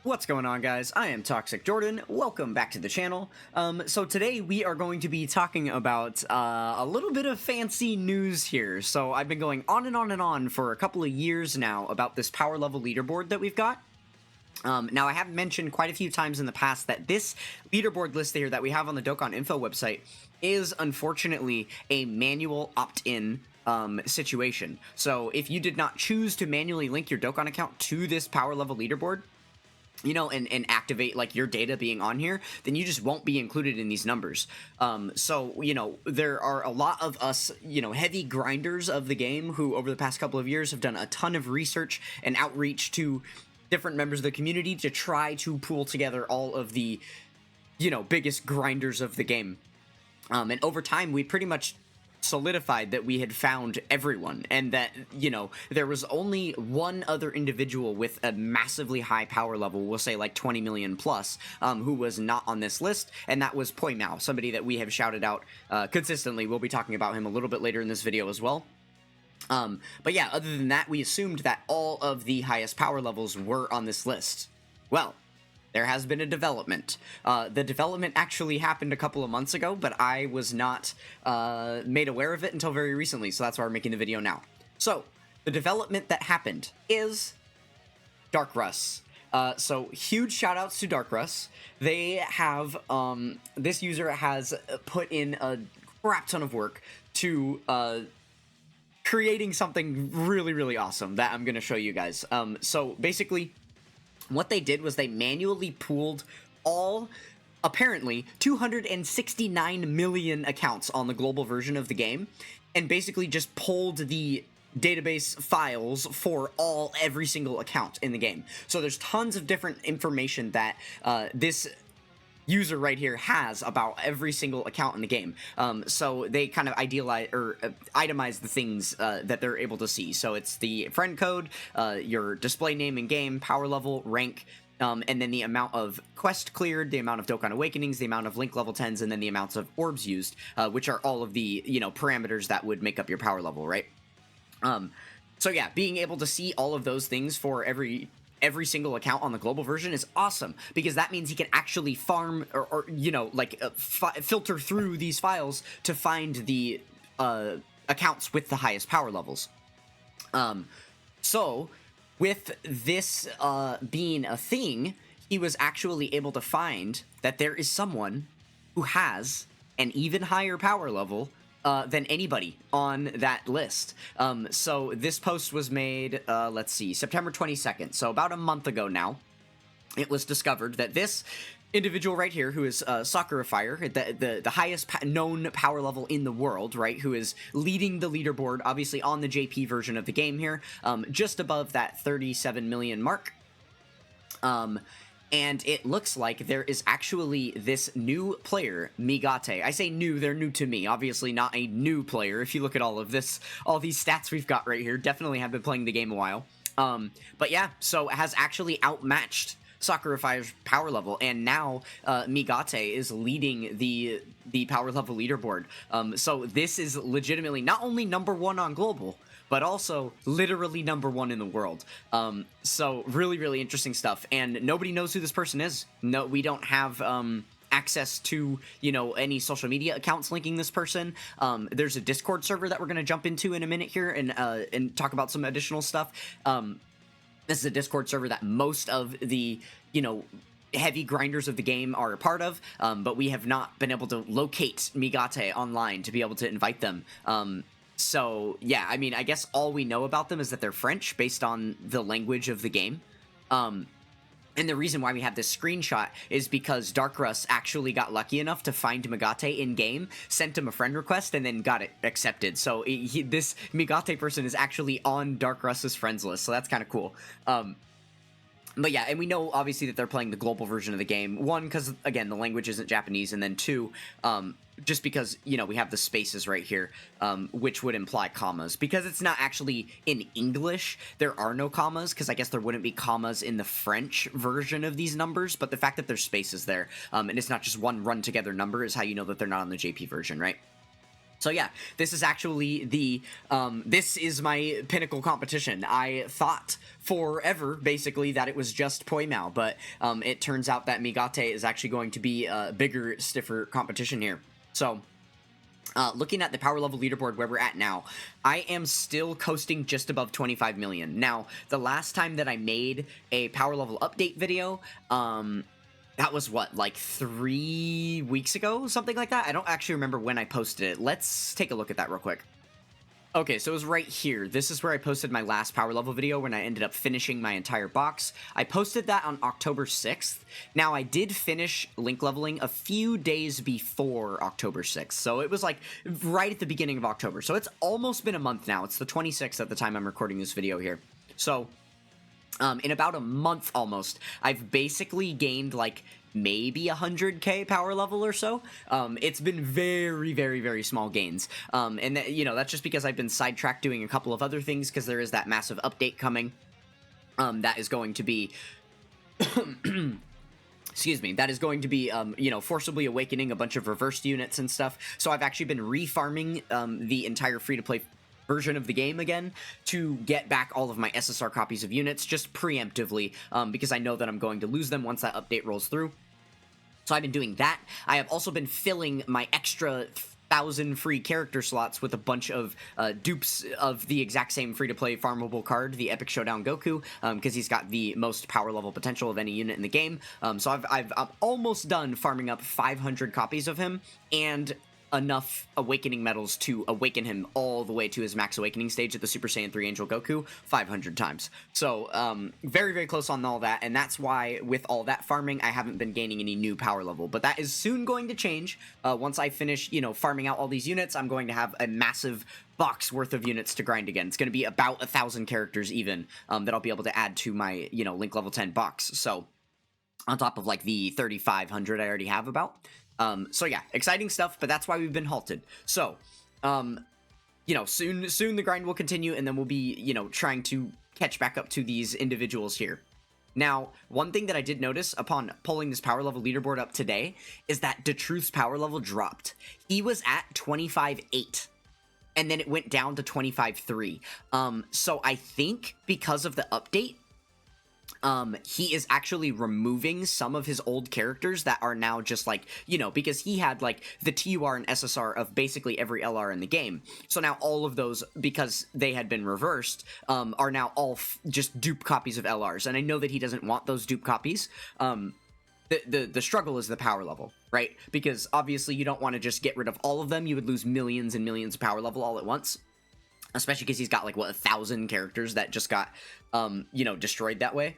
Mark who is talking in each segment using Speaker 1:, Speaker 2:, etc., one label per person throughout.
Speaker 1: What's going on, guys? I am Toxic Jordan. Welcome back to the channel. So today we are going to be talking about a little bit of fancy news here. So I've been going on and on and on for a couple of years now about this power level leaderboard that we've got. Now, I have mentioned quite a few times in the past that this leaderboard list here that we have on the Dokkan info website is unfortunately a manual opt-in situation. So if you did not choose to manually link your Dokkan account to this power level leaderboard, you know, and activate like your data being on here, then you just won't be included in these numbers. So, you know, there are a lot of us, you know, heavy grinders of the game who over the past couple of years have done a ton of research and outreach to different members of the community to try to pool together all of the, you know, biggest grinders of the game. And over time, we pretty much solidified that we had found everyone, and that, you know, there was only one other individual with a massively high power level, we'll say like 20 million plus, who was not on this list, and that was Poi Mao, somebody that we have shouted out consistently. We'll be talking about him a little bit later in this video as well. But yeah, other than that, we assumed that all of the highest power levels were on this list. Well, there has been a development. The development actually happened a couple of months ago, but I was not made aware of it until very recently, so that's why we're making the video now. So, the development that happened is Dark Russ. So, huge shoutouts to Dark Russ. They have, this user has put in a crap ton of work to creating something really, really awesome that I'm going to show you guys. So, basically, what they did was they manually pooled all, apparently, 269 million accounts on the global version of the game, and basically just pulled the database files for every single account in the game. So there's tons of different information that this user right here has about every single account in the game. So they kind of idealize or itemize the things that they're able to see. So it's the friend code, your display name in game, power level, rank, and then the amount of quest cleared, the amount of Dokkan Awakenings, the amount of link level 10s, and then the amounts of orbs used, which are all of the, you know, parameters that would make up your power level, right? So yeah, being able to see all of those things for every single account on the global version is awesome, because that means he can actually farm or you know, like filter through these files to find the accounts with the highest power levels. So with this being a thing, he was actually able to find that there is someone who has an even higher power level than anybody on that list. So this post was made, let's see, September 22nd, so about a month ago now. It was discovered that this individual right here, who is Sakurafier, the highest known power level in the world, right, who is leading the leaderboard, obviously on the JP version of the game here, just above that 37 million mark. And it looks like there is actually this new player, Migate. I say new, they're new to me. Obviously not a new player. If you look at all of this, all these stats we've got right here, definitely have been playing the game a while. But yeah, so has actually outmatched Sakurafier's power level, and now Migate is leading the power level leaderboard. So this is legitimately not only #1 on global, but also literally #1 in the world. So really, really interesting stuff. And nobody knows who this person is. No, we don't have access to, you know, any social media accounts linking this person. There's a Discord server that we're going to jump into in a minute here and talk about some additional stuff. This is a Discord server that most of the, you know, heavy grinders of the game are a part of, but we have not been able to locate Migate online to be able to invite them. So, yeah, I mean, I guess all we know about them is that they're French, based on the language of the game. And the reason why we have this screenshot is because Dark Russ actually got lucky enough to find Migate in-game, sent him a friend request, and then got it accepted. So this Migate person is actually on Dark Russ's friends list, so that's kind of cool. But yeah, and we know, obviously, that they're playing the global version of the game. One, because, again, the language isn't Japanese, and then two, just because, you know, we have the spaces right here, which would imply commas. Because it's not actually in English, there are no commas, because I guess there wouldn't be commas in the French version of these numbers, but the fact that there's spaces there, and it's not just one run-together number is how you know that they're not on the JP version, right? So yeah, this is actually the, this is my pinnacle competition. I thought forever, basically, that it was just Poimao, but it turns out that Migate is actually going to be a bigger, stiffer competition here. So, looking at the power level leaderboard where we're at now, I am still coasting just above 25 million. Now, the last time that I made a power level update video, that was what, like 3 weeks ago? Something like that? I don't actually remember when I posted it. Let's take a look at that real quick. Okay, so it was right here. This is where I posted my last power level video when I ended up finishing my entire box. I posted that on October 6th. Now, I did finish link leveling a few days before October 6th, so it was like right at the beginning of October. So it's almost been a month now. It's the 26th at the time I'm recording this video here. So in about a month almost, I've basically gained like maybe 100k power level or so. It's been very, very, very small gains. And that, you know, that's just because I've been sidetracked doing a couple of other things because there is that massive update coming. That is going to be excuse me, that is going to be, you know, forcibly awakening a bunch of reversed units and stuff. So I've actually been refarming the entire free-to-play version of the game again to get back all of my SSR copies of units just preemptively, because I know that I'm going to lose them once that update rolls through. So I've been doing that. I have also been filling my extra 1,000 free character slots with a bunch of dupes of the exact same free-to-play farmable card, the Epic Showdown Goku, because he's got the most power level potential of any unit in the game. So I'm almost done farming up 500 copies of him, and enough awakening medals to awaken him all the way to his max awakening stage at the Super Saiyan 3 Angel Goku 500 times. So, very, very close on all that, and that's why, with all that farming, I haven't been gaining any new power level. But that is soon going to change. Once I finish, you know, farming out all these units, I'm going to have a massive box worth of units to grind again. It's going to be about 1,000 characters even, that I'll be able to add to my, you know, Link level 10 box. So, on top of, like, the 3,500 I already have about. So yeah, exciting stuff, but that's why we've been halted. So, you know, soon the grind will continue, and then we'll be, you know, trying to catch back up to these individuals here. Now, one thing that I did notice upon pulling this power level leaderboard up today is that DeTruth's power level dropped. He was at 25.8. And then it went down to 25.3. So I think because of the update, he is actually removing some of his old characters that are now just like, you know, because he had like the TUR and SSR of basically every LR in the game. So now all of those, because they had been reversed, are now all just dupe copies of LRs. And I know that he doesn't want those dupe copies. The struggle is the power level, right? Because obviously you don't want to just get rid of all of them. You would lose millions and millions of power level all at once. Especially because he's got, like, what, 1,000 characters that just got, you know, destroyed that way.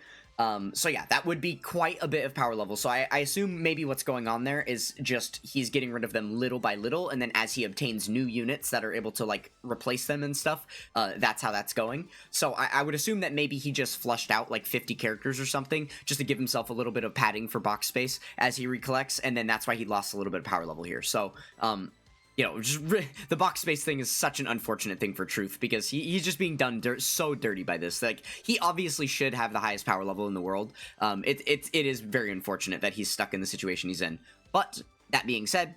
Speaker 1: So yeah, that would be quite a bit of power level. So I assume maybe what's going on there is just he's getting rid of them little by little, and then as he obtains new units that are able to, like, replace them and stuff, that's how that's going. So I would assume that maybe he just flushed out, like, 50 characters or something, just to give himself a little bit of padding for box space as he recollects, and then that's why he lost a little bit of power level here. So, you know, just the box space thing is such an unfortunate thing for Truth, because he's just being done so dirty by this. Like, he obviously should have the highest power level in the world. It is very unfortunate that he's stuck in the situation he's in. But, that being said,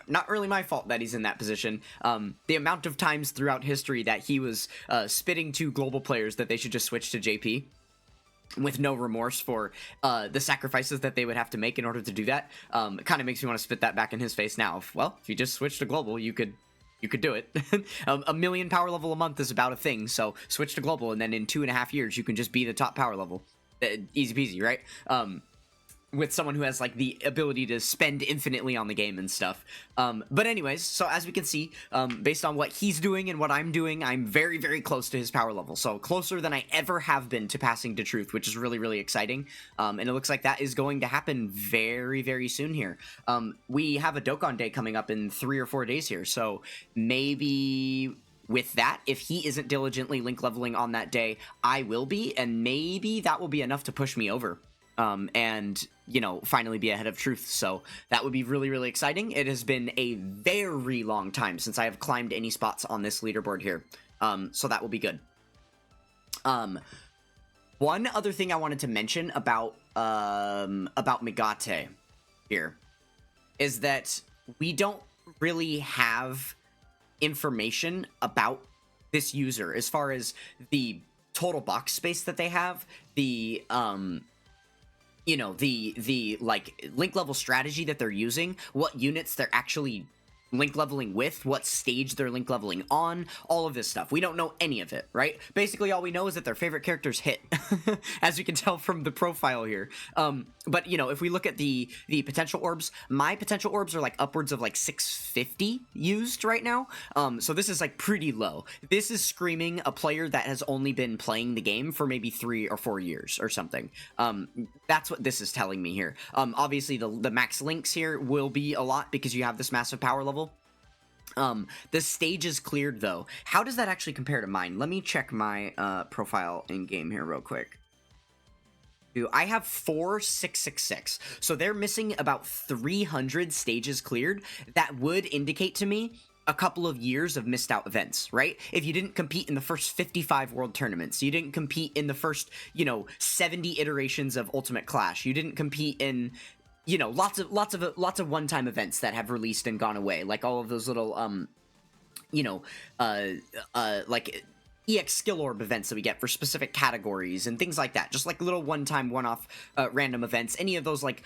Speaker 1: not really my fault that he's in that position. The amount of times throughout history that he was spitting to global players that they should just switch to JP, with no remorse for the sacrifices that they would have to make in order to do that, kind of makes me want to spit that back in his face now. Well, if you just switch to global, you could do it. A million power level a month is about a thing, so switch to global, and then in 2.5 years, you can just be the top power level. Easy peasy, right? With someone who has, like, the ability to spend infinitely on the game and stuff. But anyways, so as we can see, based on what he's doing and what I'm doing, I'm very, very close to his power level. So closer than I ever have been to passing DeTruth, which is really, really exciting. And it looks like that is going to happen very, very soon here. We have a Dokkan Day coming up in 3 or 4 days here, so maybe with that, if he isn't diligently link leveling on that day, I will be, and maybe that will be enough to push me over. And, you know, finally be ahead of Truth. So that would be really, really exciting. It has been a very long time since I have climbed any spots on this leaderboard here. So that will be good. One other thing I wanted to mention about Migate here is that we don't really have information about this user as far as the total box space that they have, the you know, the like link level strategy that they're using, what units they're actually link leveling with, what stage they're link leveling on, all of this stuff. We don't know any of it, right? Basically, all we know is that their favorite characters hit, as you can tell from the profile here. But, you know, if we look at the potential orbs, my potential orbs are like upwards of like 650 used right now. So this is like pretty low. This is screaming a player that has only been playing the game for maybe 3 or 4 years or something. That's what this is telling me here. Obviously, the max links here will be a lot because you have this massive power level. The stage is cleared though. How does that actually compare to mine? Let me check my profile in game here real quick. I have 4666, so they're missing about 300 stages cleared. That would indicate to me a couple of years of missed out events, right? If you didn't compete in the first 55 world tournaments, you didn't compete in the first, you know, 70 iterations of Ultimate Clash, you didn't compete in, you know, lots of one-time events that have released and gone away, like all of those little you know, like EX skill orb events that we get for specific categories and things like that, just like little one-time, one-off random events, any of those like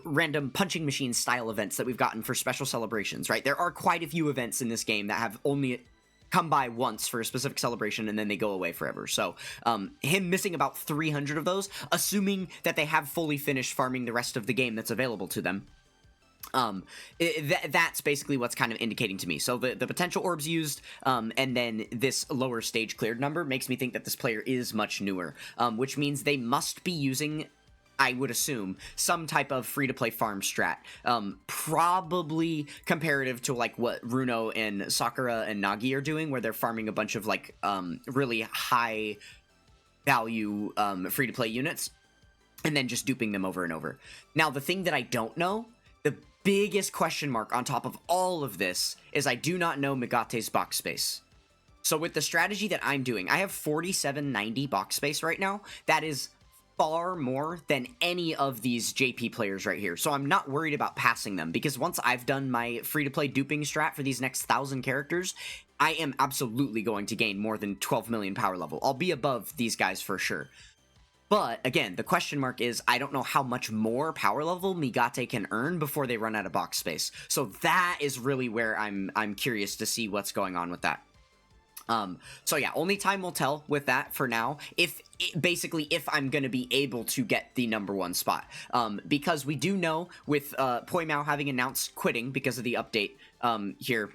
Speaker 1: random punching machine style events that we've gotten for special celebrations, right? There are quite a few events in this game that have only come by once for a specific celebration and then they go away forever. So him missing about 300 of those, assuming that they have fully finished farming the rest of the game that's available to them, that's basically what's kind of indicating to me. So the potential orbs used, and then this lower stage cleared number makes me think that this player is much newer, which means they must be using, I would assume, some type of free-to-play farm strat, probably comparative to like what Runo and Sakura and Nagi are doing, where they're farming a bunch of like really high value free-to-play units and then just duping them over and over. Now, the thing that I don't know, the biggest question mark on top of all of this, is I do not know Migate's box space. So with the strategy that I'm doing, I have 4790 box space right now. That is far more than any of these JP players right here. So I'm not worried about passing them, because once I've done my free-to-play duping strat for these next 1,000 characters, I am absolutely going to gain more than 12 million power level. I'll be above these guys for sure. But again, the question mark is, I don't know how much more power level Migate can earn before they run out of box space. So that is really where I'm curious to see what's going on with that. So yeah, only time will tell with that for now, basically if I'm going to be able to get the #1 spot. Because we do know with Poimao having announced quitting because of the update here,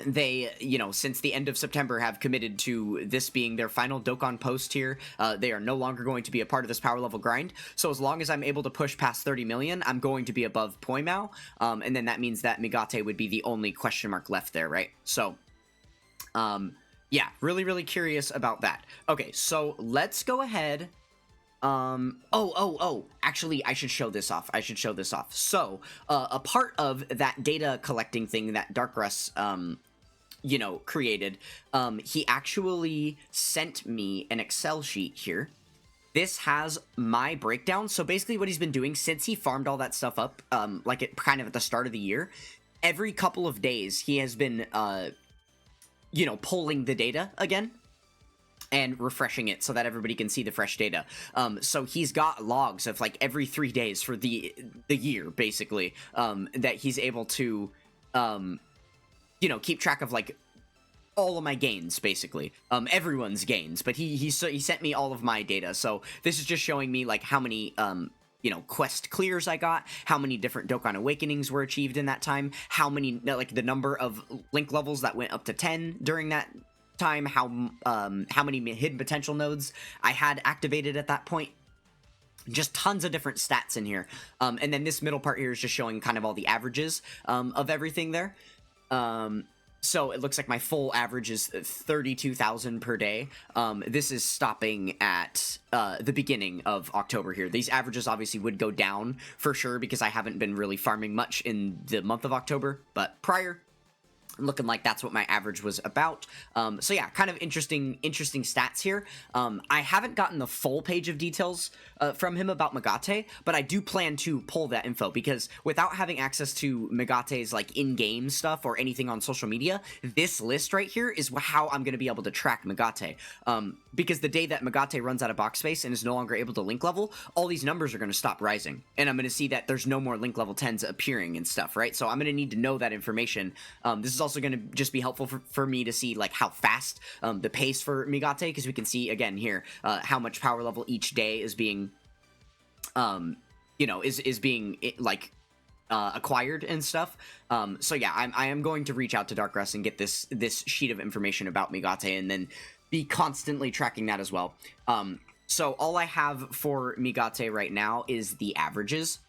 Speaker 1: they, you know, since the end of September have committed to this being their final Dokkan post here. They are no longer going to be a part of this power level grind. So as long as I'm able to push past 30 million, I'm going to be above Poimao. And then that means that Migate would be the only question mark left there, right? So, yeah, really curious about that. Okay, so let's go ahead. Actually, I should show this off. So, a part of that data collecting thing that Dark Russ, you know, created, he actually sent me an Excel sheet here. This has my breakdown. So basically what he's been doing since he farmed all that stuff up, like kind of at the start of the year, every couple of days he has been, you know, pulling the data again and refreshing it so that everybody can see the fresh data. So he's got logs of like every 3 days for the year, basically, that he's able to, you know, keep track of like all of my gains, basically, everyone's gains. But he sent me all of my data. So this is just showing me like how many, you know, quest clears I got, how many different Dokkan Awakenings were achieved in that time, how many, like the number of link levels that went up to 10 during that time, how many hidden potential nodes I had activated at that point. Just tons of different stats in here. And then this middle part here is just showing kind of all the averages of everything there. So it looks like my full average is 32,000 per day. This is stopping at the beginning of October here. These averages obviously would go down for sure because I haven't been really farming much in the month of October, but prior, looking like that's what my average was about. So yeah, kind of interesting stats here. I haven't gotten the full page of details from him about Megate, but I do plan to pull that info, because without having access to Megate's like in-game stuff or anything on social media, this list right here is how I'm going to be able to track Megate. Because the day that Megate runs out of box space and is no longer able to link level, all these numbers are going to stop rising, and I'm going to see that there's no more link level 10s appearing and stuff, right? So I'm going to need to know that information. This is also going to just be helpful for me to see like how fast the pace for Megate, because we can see again here how much power level each day is being is being acquired and stuff. So yeah, I am going to reach out to Dark Russ and get this sheet of information about Megate, and then be constantly tracking that as well. So all I have for Megate right now is the averages.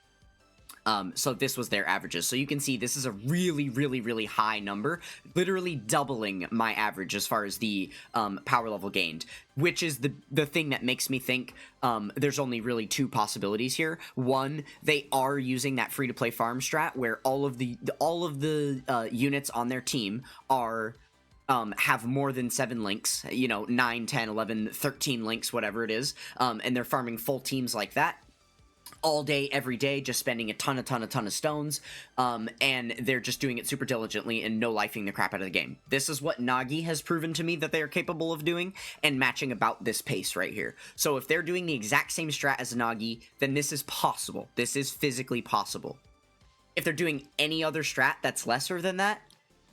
Speaker 1: So this was their averages. So you can see this is a really high number, literally doubling my average as far as the power level gained, which is the thing that makes me think there's only really two possibilities here. One, they are using that free-to-play farm strat where all of the units on their team are have more than 7 links, 9, 10, 11, 13 links, whatever it is, and they're farming full teams like that all day, every day, just spending a ton of stones, and they're just doing it super diligently and no-lifing the crap out of the game. This is what Nagi has proven to me that they are capable of doing, and matching about this pace right here. So if they're doing the exact same strat as Nagi, then this is possible. This is physically possible. If they're doing any other strat that's lesser than that,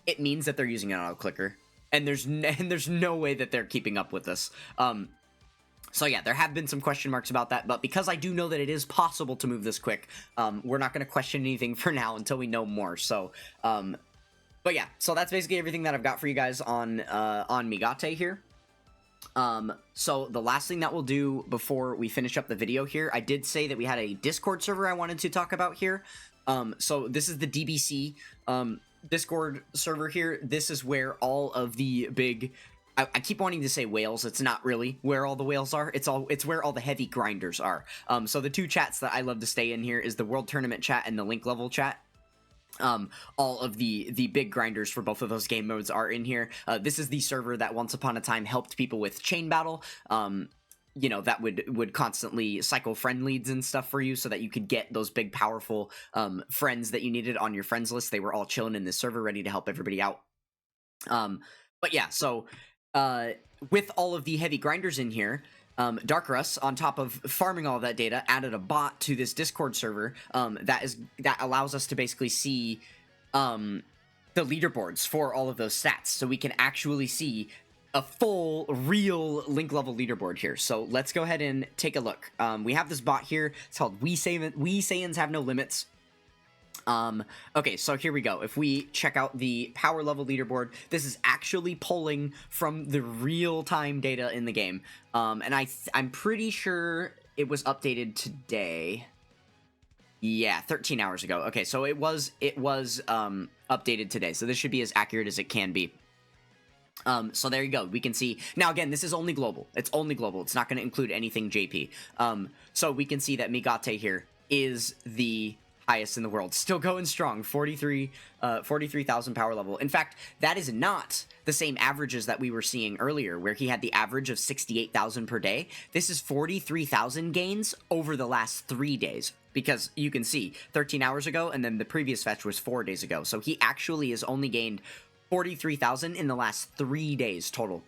Speaker 1: it means that they're using an auto-clicker, and there's no way that they're keeping up with this. So yeah, there have been some question marks about that, but because I do know that it is possible to move this quick, we're not going to question anything for now until we know more. So, but yeah, so that's basically everything that I've got for you guys on Megate here. So the last thing that we'll do before we finish up the video here, I did say that we had a Discord server I wanted to talk about here. So this is the DBC Discord server here. This is where all of the big... I keep wanting to say whales. It's not really where all the whales are. It's where all the heavy grinders are. So the two chats that I love to stay in here is the World Tournament chat and the Link Level chat. All of the big grinders for both of those game modes are in here. This is the server that once upon a time helped people with chain battle. That would constantly cycle friend leads and stuff for you so that you could get those big powerful friends that you needed on your friends list. They were all chilling in this server ready to help everybody out. But yeah, so with all of the heavy grinders in here, Dark Russ, on top of farming all of that data, added a bot to this Discord server that allows us to basically see the leaderboards for all of those stats, so we can actually see a full, real link level leaderboard here. So let's go ahead and take a look. We have this bot here. It's called We Saiyans Have No Limits. Okay, so here we go. If we check out the power level leaderboard, this is actually pulling from the real-time data in the game. And I'm pretty sure it was updated today. Yeah, 13 hours ago. Okay, so it was updated today. So this should be as accurate as it can be. So there you go. We can see now. Again, this is only global. It's only global. It's not going to include anything JP. So we can see that Megate here is the highest in the world, still going strong. 43,000 power level. In fact, that is not the same averages that we were seeing earlier, where he had the average of 68,000 per day. This is 43,000 gains over the last 3 days, because you can see 13 hours ago, and then the previous fetch was 4 days ago. So he actually has only gained 43,000 in the last 3 days total.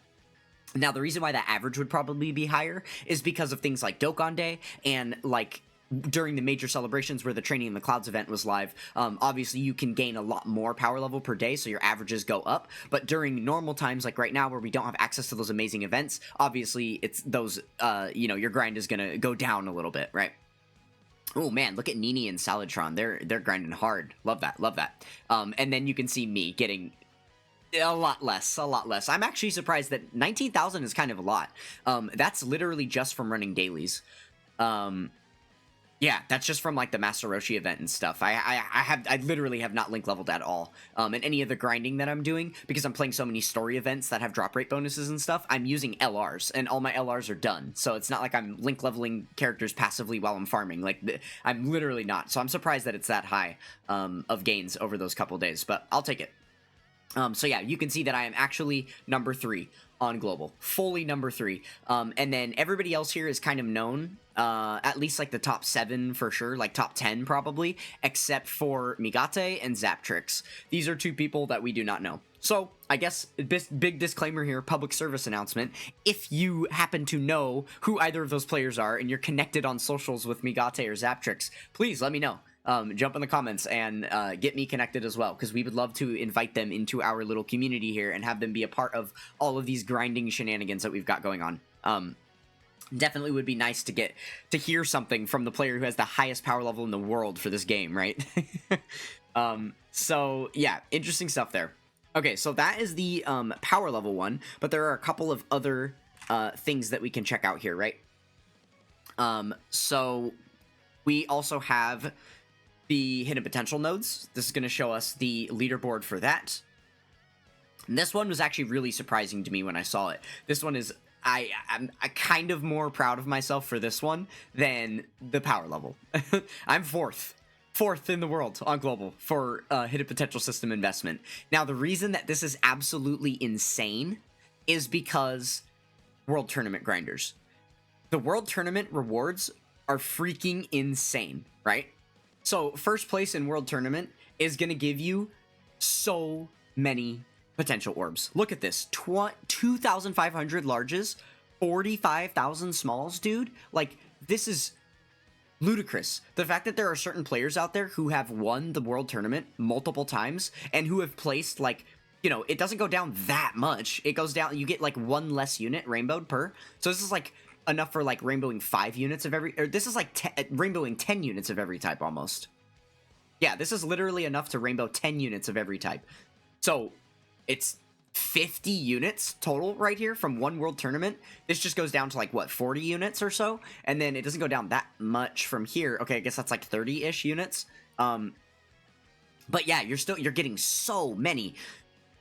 Speaker 1: Now, the reason why that average would probably be higher is because of things like Dokkan Day and like during the major celebrations where the Training in the Clouds event was live. Obviously you can gain a lot more power level per day, so your averages go up, but during normal times like right now where we don't have access to those amazing events, obviously it's those your grind is gonna go down a little bit, right? Oh man, look at Nini and Saladtron. They're grinding hard. Love that. And then you can see me getting a lot less. I'm actually surprised that 19,000 is kind of a lot. That's literally just from running dailies. Yeah, that's just from like the Master Roshi event and stuff. I literally have not link leveled at all. And any of the grinding that I'm doing, because I'm playing so many story events that have drop rate bonuses and stuff, I'm using LRs, and all my LRs are done. So it's not like I'm link leveling characters passively while I'm farming. Like, I'm literally not. So I'm surprised that it's that high of gains over those couple days, but I'll take it. So yeah, you can see that I am actually number 3 on global, fully number 3. And then everybody else here is kind of known, at least like the top 7 for sure, like top 10 probably, except for Migate and Zaptrix. These are 2 people that we do not know. So I guess big disclaimer here, public service announcement. If you happen to know who either of those players are and you're connected on socials with Migate or Zaptrix, please let me know. Jump in the comments and get me connected as well, because we would love to invite them into our little community here and have them be a part of all of these grinding shenanigans that we've got going on. Definitely would be nice to hear something from the player who has the highest power level in the world for this game, right? So yeah, interesting stuff there. Okay, so that is the power level one, but there are a couple of other things that we can check out here, right? So we also have the hidden potential nodes. This is going to show us the leaderboard for that. And this one was actually really surprising to me when I saw it. This one is, I'm kind of more proud of myself for this one than the power level. I'm fourth in the world on global for hidden potential system investment. Now, the reason that this is absolutely insane is because world tournament grinders. The world tournament rewards are freaking insane, right? So first place in world tournament is going to give you so many potential orbs. Look at this, 2,500 larges, 45,000 smalls, dude. Like, this is ludicrous. The fact that there are certain players out there who have won the world tournament multiple times and who have placed, like, you know, it doesn't go down that much. It goes down, you get like one less unit rainbowed per. So this is like enough for like rainbowing 5 units of every, or this is like rainbowing 10 units of every type almost. Yeah, this is literally enough to rainbow 10 units of every type. So it's 50 units total right here from one world tournament. This just goes down to like, what, 40 units or so? And then it doesn't go down that much from here. Okay, I guess that's like 30-ish units. But yeah, you're getting so many.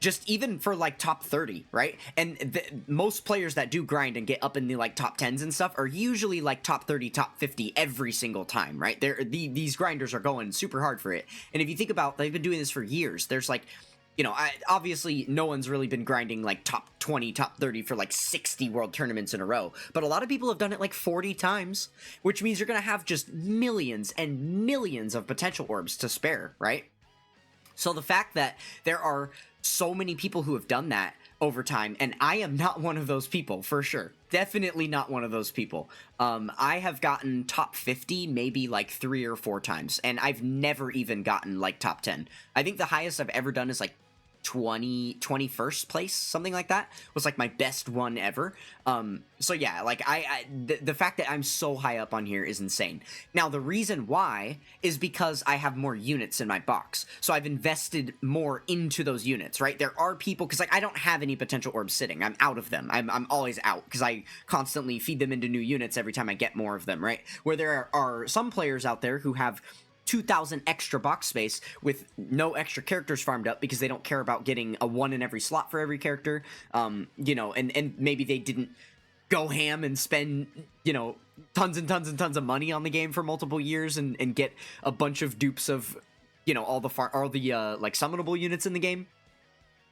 Speaker 1: Just even for like top 30, right? And most players that do grind and get up in the like top 10s and stuff are usually like top 30, top 50 every single time, right? These grinders are going super hard for it. And if you think about, they've been doing this for years. There's like, you know, obviously no one's really been grinding like top 20, top 30 for like 60 world tournaments in a row. But a lot of people have done it like 40 times, which means you're going to have just millions and millions of potential orbs to spare, right? So the fact that there are so many people who have done that over time, and I am not one of those people, for sure. Definitely not one of those people. I have gotten top 50 maybe like 3 or 4 times, and I've never even gotten like top 10. I think the highest I've ever done is like 21st place, something like that, was like my best one ever. So yeah, like the fact that I'm so high up on here is insane. Now the reason why is because I have more units in my box, so I've invested more into those units, right? There are people, because like I don't have any potential orbs sitting, I'm out of them. I'm always out because I constantly feed them into new units every time I get more of them, right? Where there are some players out there who have 2,000 extra box space with no extra characters farmed up because they don't care about getting a 1 in every slot for every character, you know, and maybe they didn't go ham and spend, you know, tons and tons and tons of money on the game for multiple years and get a bunch of dupes of, you know, all the like summonable units in the game.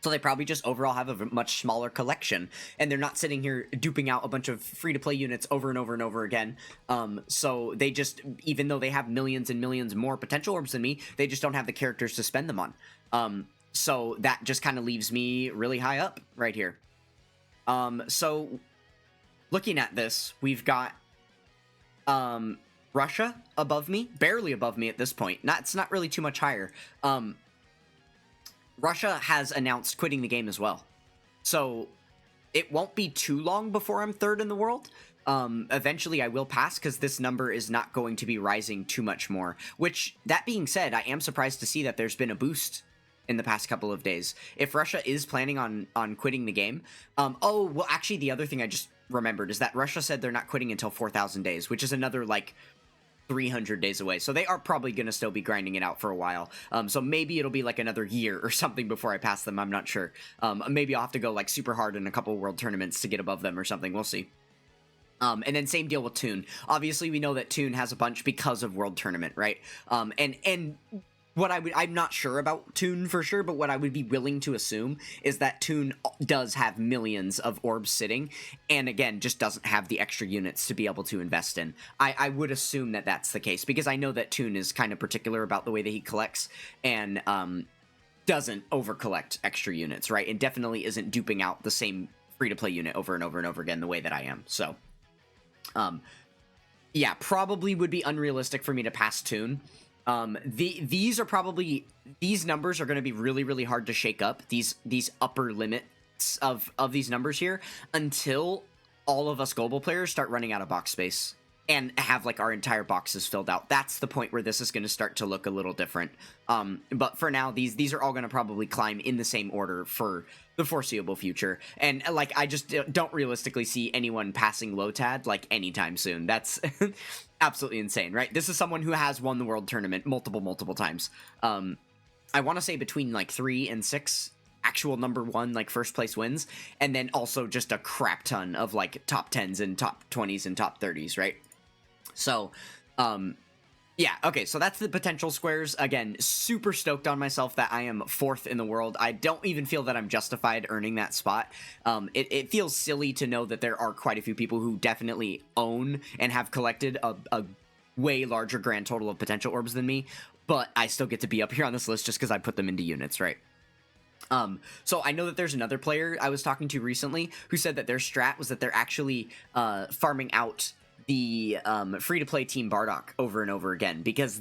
Speaker 1: So they probably just overall have a much smaller collection, and they're not sitting here duping out a bunch of free-to-play units over and over and over again. So they just, even though they have millions and millions more potential orbs than me, they just don't have the characters to spend them on. So that just kind of leaves me really high up right here. So looking at this, we've got Russia above me, barely above me at this point. It's not really too much higher. Russia has announced quitting the game as well. So it won't be too long before I'm 3rd in the world. Eventually I will pass because this number is not going to be rising too much more. Which, that being said, I am surprised to see that there's been a boost in the past couple of days. If Russia is planning on quitting the game... oh, well, actually, the other thing I just remembered is that Russia said they're not quitting until 4,000 days, which is another, like, 300 days away, so they are probably going to still be grinding it out for a while. So maybe it'll be like another year or something before I pass them, I'm not sure. Maybe I'll have to go like super hard in a couple world tournaments to get above them or something, we'll see. And then same deal with Toon. Obviously we know that Toon has a bunch because of world tournament, right? And I'm not sure about Toon for sure, but what I would be willing to assume is that Toon does have millions of orbs sitting, and again, just doesn't have the extra units to be able to invest in. I would assume that that's the case, because I know that Toon is kind of particular about the way that he collects, and doesn't over-collect extra units, right? And definitely isn't duping out the same free-to-play unit over and over and over again the way that I am, so... yeah, probably would be unrealistic for me to pass Toon. These numbers are going to be really, really hard to shake up, these upper limits of these numbers here, until all of us global players start running out of box space and have like our entire boxes filled out. That's the point where this is going to start to look a little different. But for now, these are all going to probably climb in the same order for the foreseeable future. And like, I just don't realistically see anyone passing Lotad like anytime soon. That's absolutely insane, right? This is someone who has won the world tournament multiple times. I want to say between like 3 and 6 actual number 1 like first place wins, and then also just a crap ton of like top 10s and top 20s and top 30s, right? So, yeah, okay, so that's the potential squares. Again, super stoked on myself that I am 4th in the world. I don't even feel that I'm justified earning that spot. It feels silly to know that there are quite a few people who definitely own and have collected a way larger grand total of potential orbs than me, but I still get to be up here on this list just because I put them into units, right? So I know that there's another player I was talking to recently who said that their strat was that they're actually farming out the free-to-play Team Bardock over and over again, because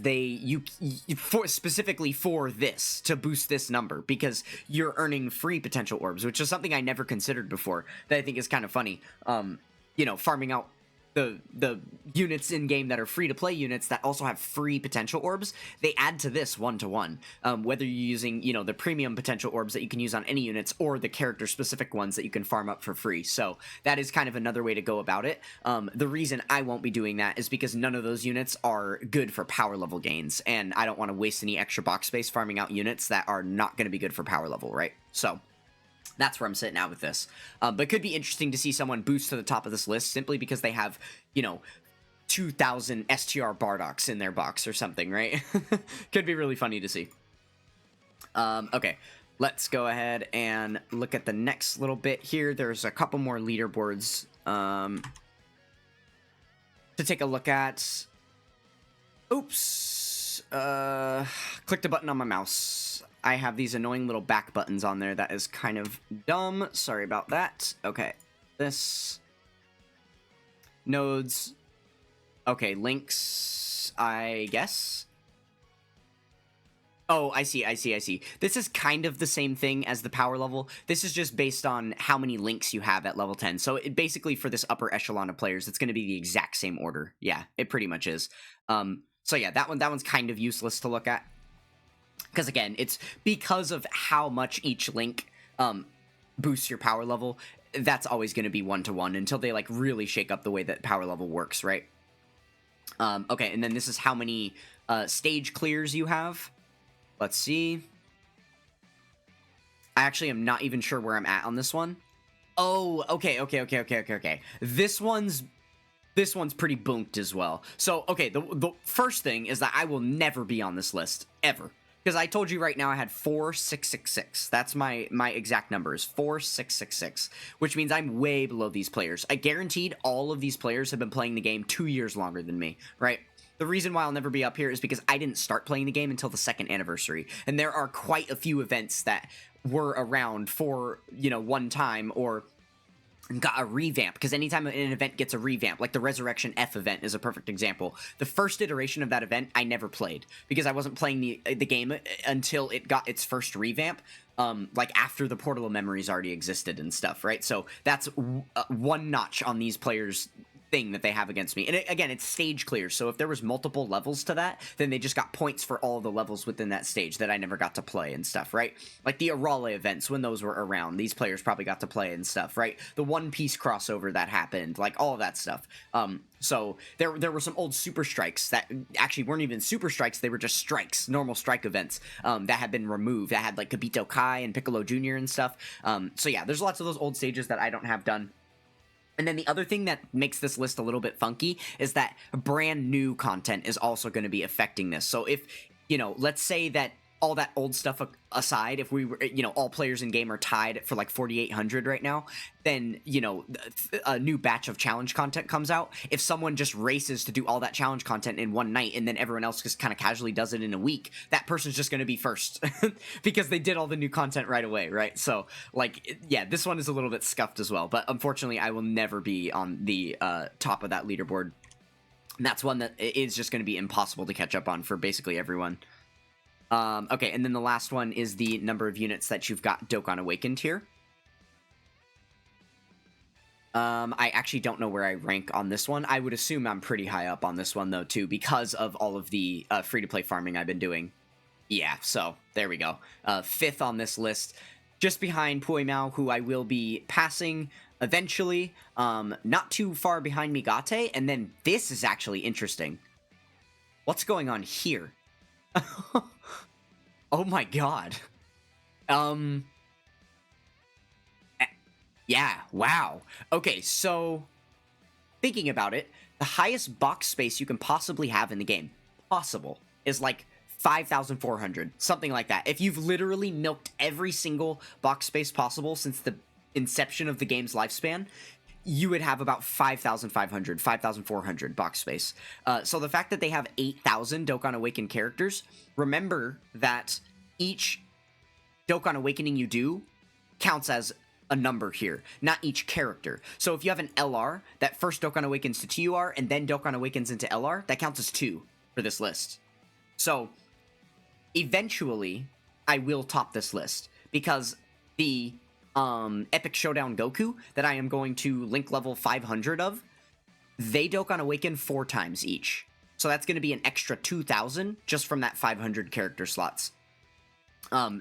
Speaker 1: specifically for this, to boost this number, because you're earning free potential orbs, which is something I never considered before, that I think is kind of funny. You know, farming out the units in game that are free to play units that also have free potential orbs, they add to this 1-to-1. Whether you're using, you know, the premium potential orbs that you can use on any units, or the character specific ones that you can farm up for free. So that is kind of another way to go about it. The reason I won't be doing that is because none of those units are good for power level gains, and I don't want to waste any extra box space farming out units that are not going to be good for power level, right? So that's where I'm sitting at with this. But it could be interesting to see someone boost to the top of this list simply because they have, you know, 2,000 STR Bardocks in their box or something, right? Could be really funny to see. Okay, let's go ahead and look at the next little bit here. There's a couple more leaderboards to take a look at. Oops. Clicked a button on my mouse. I have these annoying little back buttons on there. That is kind of dumb. Sorry about that. Okay. This. Nodes. Okay, links, I guess. Oh, I see. This is kind of the same thing as the power level. This is just based on how many links you have at level 10. So basically for this upper echelon of players, it's going to be the exact same order. Yeah, it pretty much is. So yeah, that one's kind of useless to look at. Because again, it's because of how much each link boosts your power level, that's always going to be 1-to-1 until they like really shake up the way that power level works, right? Okay, and then this is how many stage clears you have. Let's see. I actually am not even sure where I'm at on this one. Oh, okay. This one's pretty bunked as well. So, okay, the first thing is that I will never be on this list, ever. Because I told you right now I had 4666. That's my exact number is 4666, which means I'm way below these players. I guaranteed all of these players have been playing the game 2 years longer than me, right? The reason why I'll never be up here is because I didn't start playing the game until the 2nd anniversary, and there are quite a few events that were around for, you know, one time or got a revamp, because anytime an event gets a revamp, like the Resurrection F event is a perfect example. The first iteration of that event, I never played, because I wasn't playing the game until it got its first revamp, like after the Portal of Memories already existed and stuff, right? So that's one notch on these players' thing that they have against me. And again, it's stage clear, so if there was multiple levels to that, then they just got points for all the levels within that stage that I never got to play and stuff, right? Like the Arale events, when those were around, these players probably got to play and stuff, right? The One Piece crossover that happened, like all of that stuff. So there were some old super strikes that actually weren't even super strikes, they were just strikes, normal strike events, that had been removed, that had like Kibito Kai and Piccolo Jr. and stuff. So yeah, there's lots of those old stages that I don't have done. And then the other thing that makes this list a little bit funky is that brand new content is also going to be affecting this. So if you know, let's say that all that old stuff aside, if we were, you know, all players in game are tied for like 4,800 right now, then, you know, a new batch of challenge content comes out. If someone just races to do all that challenge content in one night and then everyone else just kind of casually does it in a week, that person's just going to be first because they did all the new content right away, right? So, like, yeah, this one is a little bit scuffed as well, but unfortunately, I will never be on the top of that leaderboard. And that's one that is just going to be impossible to catch up on for basically everyone. Okay, and then the last one is the number of units that you've got Dokkan Awakened here. I actually don't know where I rank on this one. I would assume I'm pretty high up on this one, though, too, because of all of the free-to-play farming I've been doing. Yeah, so, there we go. 5th on this list, just behind Puimao, who I will be passing eventually. Not too far behind Migate, and then this is actually interesting. What's going on here? Oh my god. Yeah, wow. Okay, so thinking about it, the highest box space you can possibly have in the game, is like 5,400, something like that. If you've literally milked every single box space possible since the inception of the game's lifespan, you would have about 5,500, 5,400 box space. So the fact that they have 8,000 Dokkan Awakened characters, remember that each Dokkan Awakening you do counts as a number here, not each character. So if you have an LR, that first Dokkan Awakens to TUR, and then Dokkan Awakens into LR, that counts as 2 for this list. So eventually, I will top this list, because the Epic Showdown Goku that I am going to link level 500 of, they Dokkan Awaken 4 times each. So that's going to be an extra 2,000 just from that 500 character slots.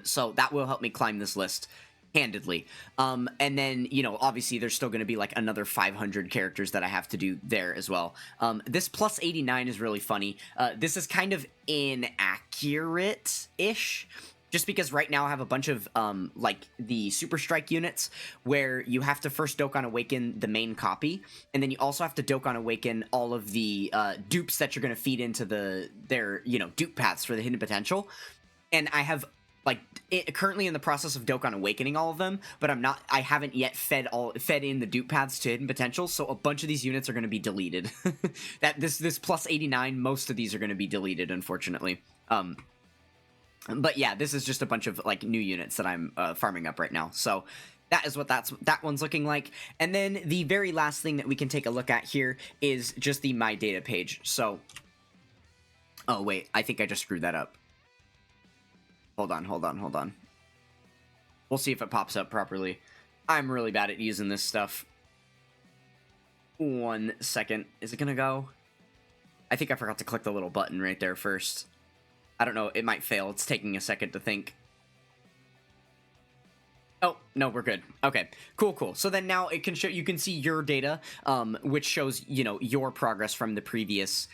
Speaker 1: So that will help me climb this list handedly. And then, you know, obviously there's still going to be like another 500 characters that I have to do there as well. This plus 89 is really funny. This is kind of inaccurate-ish, just because right now I have a bunch of, like, the Super Strike units where you have to first Dokkan Awaken the main copy, and then you also have to Dokkan Awaken all of the dupes that you're going to feed into their, you know, dupe paths for the hidden potential. And I have, like, currently in the process of Dokkan Awakening all of them, but I haven't yet fed in the dupe paths to hidden potential, so a bunch of these units are going to be deleted. This plus 89, most of these are going to be deleted, unfortunately. But yeah, this is just a bunch of, like, new units that I'm farming up right now. So that is what that one's looking like. And then the very last thing that we can take a look at here is just the My Data page. So, oh wait, I think I just screwed that up. Hold on. We'll see if it pops up properly. I'm really bad at using this stuff. 1 second. Is it gonna go? I think I forgot to click the little button right there first. I don't know, it might fail. It's taking a second to think. Oh, no, we're good. Okay, cool. So then now it can show, you can see your data, which shows, you know, your progress from the previous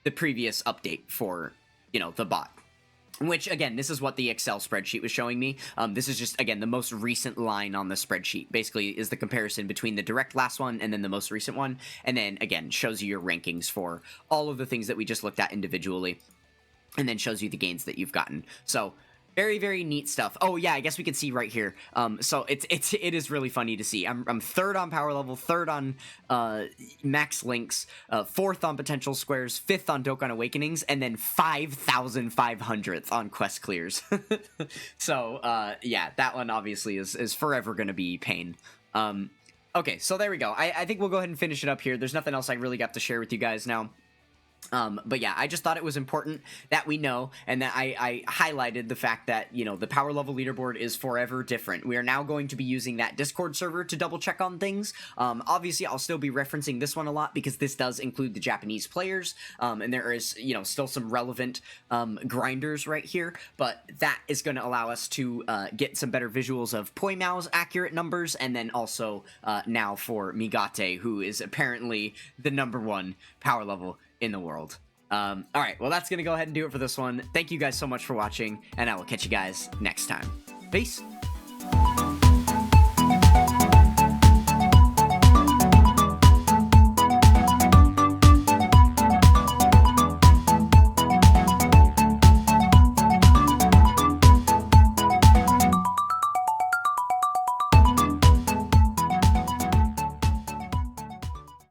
Speaker 1: update for, you know, the bot. Which, again, this is what the Excel spreadsheet was showing me. This is just, again, the most recent line on the spreadsheet. Basically, is the comparison between the direct last one and then the most recent one. And then, again, shows you your rankings for all of the things that we just looked at individually. And then shows you the gains that you've gotten. So, very, very neat stuff. Oh, yeah, I guess we can see right here. So, it is really funny to see. I'm 3rd on power level, 3rd on max links, 4th on potential squares, 5th on Dokkan Awakenings, and then 5,500th on quest clears. So, yeah, that one obviously is forever going to be pain. Okay, so there we go. I think we'll go ahead and finish it up here. There's nothing else I really got to share with you guys now. But yeah, I just thought it was important that we know, and that I highlighted the fact that, you know, the power level leaderboard is forever different. We are now going to be using that Discord server to double check on things. Obviously, I'll still be referencing this one a lot because this does include the Japanese players, and there is, you know, still some relevant grinders right here, but that is going to allow us to get some better visuals of Poimao's accurate numbers, and then also now for Migate, who is apparently the #1 power level in the world. Alright, well that's gonna go ahead and do it for this one. Thank you guys so much for watching, and I will catch you guys next time. Peace!